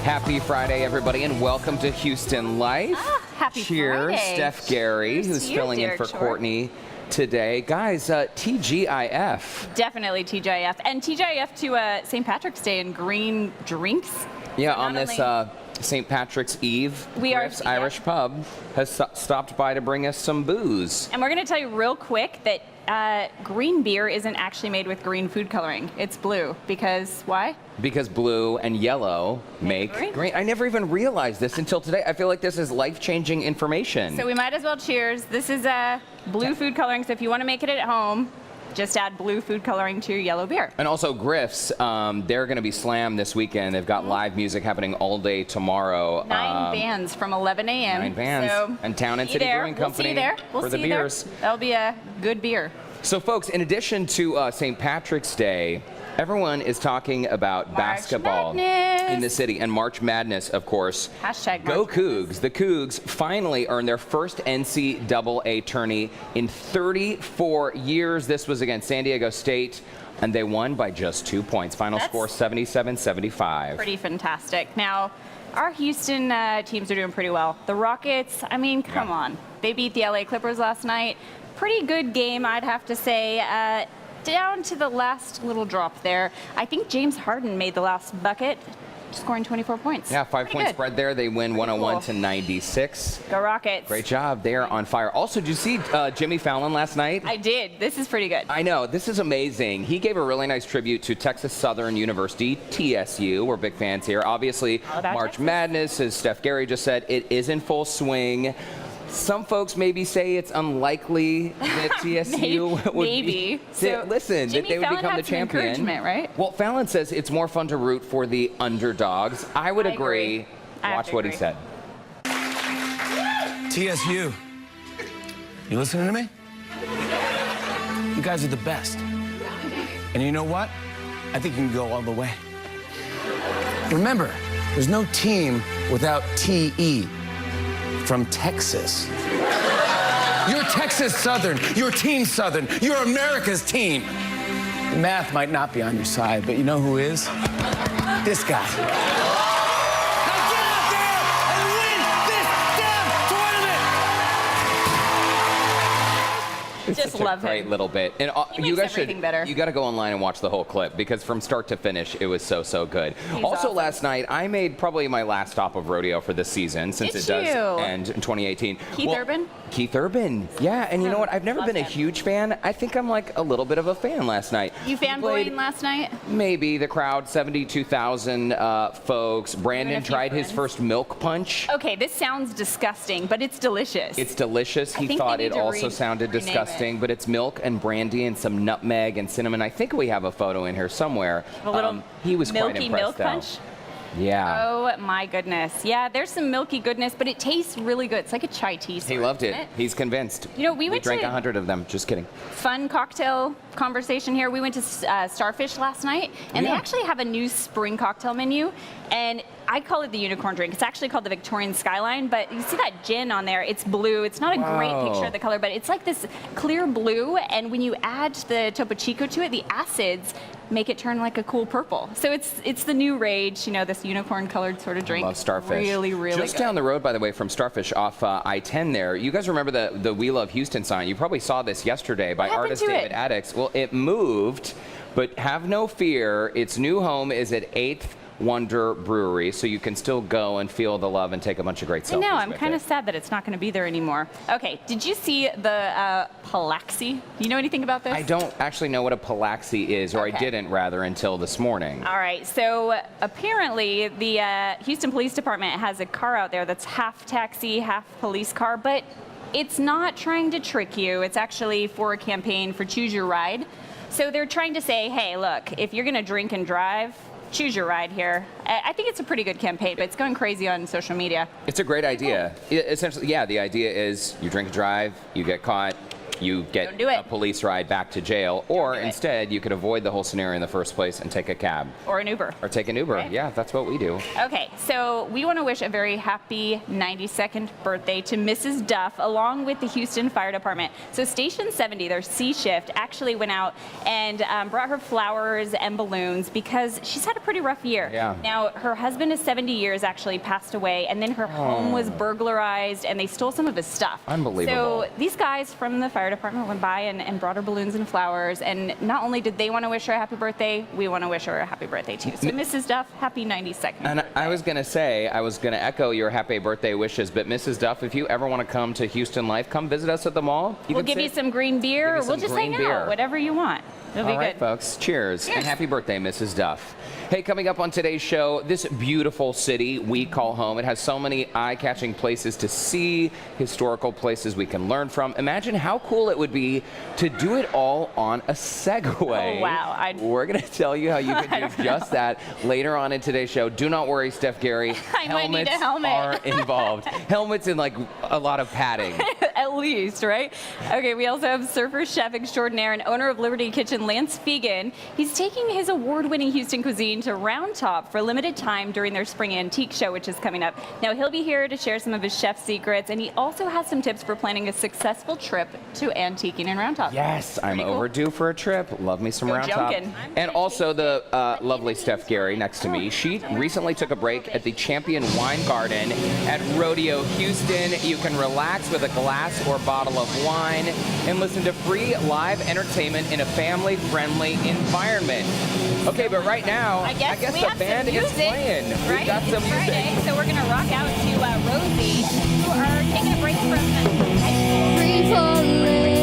Happy Friday, everybody, and welcome to Houston Life. Happy Cheers, Friday. Steph Gerry, Cheers who's to you, filling in Derrick for Shore. Courtney today. Guys, TGIF. Definitely TGIF. And TGIF to St. Patrick's Day and green drinks. Yeah, So on not this only- St. Patrick's Eve, We are- Griff's yeah. Irish Pub has stopped by to bring us some booze. And we're going to tell you real quick that green beer isn't actually made with green food coloring. It's blue. Because why? Because blue and yellow make green. green. I never even realized this until today. I feel like this is life-changing information. So we might as well cheers. This is blue food coloring, so if you want to make it at home, just add blue food coloring to your yellow beer. And also Griff's, they're going to be slammed this weekend. They've got live music happening all day tomorrow. 9 bands from 11 a.m. 9 bands. So And Town and see City there. Brewing We'll Company see you there. We'll for see the you there. beers. That'll be a good beer. So folks, in addition to St. Patrick's Day, everyone is talking about basketball Madness. in the city, and March Madness, of course. Hashtag Go March Cougs. The Cougs finally earned their first NCAA tourney in 34 years. This was against San Diego State, and they won by just 2 points. Final That's score 77-75. Pretty fantastic. Now, our Houston teams are doing pretty well. The Rockets, I mean, come on. They beat the LA Clippers last night. Pretty good game, I'd have to say. Down to the last little drop there. I think James Harden made the last bucket, scoring 24 points. Yeah, Pretty 5-point good. spread there. They win 101-96. Go Rockets. Great job. They are on fire. Also, did you see Jimmy Fallon last night? I did. This is pretty good. I know. This is amazing. He gave a really nice tribute to Texas Southern University, TSU. We're big fans here. Obviously, All about March Texas. Madness, as Steph Gerry just said, it is in full swing. Some folks maybe say it's unlikely that TSU would Maybe. So listen, that Jimmy they would Fallon become the had some champion. encouragement, right? Well, Fallon says it's more fun to root for the underdogs. I would I agree. I have Watch to what he agree. said. TSU, you listening to me? You guys are the best. And you know what? I think you can go all the way. Remember, there's no team without TE from Texas. You're Texas Southern. You're Team Southern. You're America's team. The math might not be on your side, but you know who is? This guy. Now get out there and win this damn tournament! It's Just such a love great him. little bit. And He you makes guys everything better. You got to go online and watch the whole clip because from start to finish, it was so good. He's also, awesome. last night, I made probably my last stop of rodeo for this season since Did it does you? end in 2018. Keith Urban? Keith Urban. Yeah, and you know what? I've never Love been a him. huge fan. I think I'm like a little bit of a fan last night. You He played- fanboying last night? Maybe the crowd, 72,000 folks. Brandon a few tried his friends. first milk punch. Okay, this sounds disgusting, but it's delicious. It's delicious. I He think thought they it need to also sounded rename disgusting, it. but it's milk and brandy and some nutmeg and cinnamon. I think we have a photo in here somewhere. A little he was quite milky impressed, milk though. punch. Yeah. Oh my goodness. Yeah, there's some milky goodness, but it tastes really good. It's like a chai tea. He sort, loved it. isn't He's convinced. You know, we went drank to- 100 of them. Just kidding. Fun cocktail conversation here. We went to Starfish last night, and they Yeah. actually have a new spring cocktail menu, and I call it the unicorn drink. It's actually called the Victorian Skyline, but you see that gin on there. It's blue. It's not a great Wow. picture of the color, but it's like this clear blue, and when you add the Topo Chico to it, the acids make it turn like a cool purple. So it's the new rage, you know, this unicorn colored sort of drink. Love Starfish. Really, really Just good. down the road, by the way, from Starfish off I-10 there. You guys remember the We Love Houston sign? You probably saw this yesterday by happened artist to it? David Addix. Well, it moved, but have no fear. Its new home is at 8th Wonder Brewery, so you can still go and feel the love and take a bunch of great selfies. I know, I'm with kind it. of sad that it's not going to be there anymore. Okay, did you see the Palaxi? Do you know anything about this? I don't actually know what a Palaxi is, or I Okay. didn't rather until this morning. All right, so apparently the Houston Police Department has a car out there that's half taxi, half police car, but it's not trying to trick you. It's actually for a campaign for Choose Your Ride. So they're trying to say, hey, look, if you're going to drink and drive, choose your ride here. I think it's a pretty good campaign, but it's going crazy on social media. It's a great idea. Essentially, yeah, the idea is you drink and drive, you get caught, you get Don't do it. a police ride back to jail, or do it. instead you could avoid the whole scenario in the first place and take a cab. Or an Uber. Or take an Uber. Right. Yeah, that's what we do. Okay, so we want to wish a very happy 92nd birthday to Mrs. Duff, along with the Houston Fire Department. So Station 70, their C shift, actually went out and brought her flowers and balloons because she's had a pretty rough year. Yeah. Now, her husband of 70 years actually passed away, and then her home was burglarized, and they stole some of his stuff. Unbelievable. So these guys from the fire department went by and brought her balloons and flowers, and not only did they want to wish her a happy birthday, we want to wish her a happy birthday too. So Mrs. Duff, happy 92nd And birthday. I was going to say, I was going to echo your happy birthday wishes, but Mrs. Duff, if you ever want to come to Houston Life, come visit us at the mall. We'll give you some green beer, or give you we'll some just green hang beer. out, whatever you want. It'll be All right, good. folks. Cheers. Cheers. And happy birthday, Mrs. Duff. Hey, coming up on today's show, this beautiful city we call home. It has so many eye-catching places to see, historical places we can learn from. Imagine how cool it would be to do it all on a Segway. Oh, wow. We're going to tell you how you can do just that later on in today's show. Do not worry, Steph Gary. I might need a helmet. are involved. Helmets and like a lot of padding. At least, right? Okay, we also have surfer, chef extraordinaire, and owner of Liberty Kitchen, Lance Fegan. He's taking his award-winning Houston cuisine to Round Top for a limited time during their spring antique show, which is coming up. Now, he'll be here to share some of his chef secrets, and he also has some tips for planning a successful trip to antiquing in Round Top. Yes, I'm Pretty cool. overdue for a trip. Love me some Go Round Top. junkin'. And also the lovely Steph Gary next to me. She recently took a break at the Champion Wine Garden at Rodeo Houston. You can relax with a glass or bottle of wine and listen to free live entertainment in a family-friendly environment. Okay, but right now, I guess we the have band some is music, playing. Right? We've got some It's Friday, music. so we're going to rock out to Rosie, who are taking a break from high school. Free falling.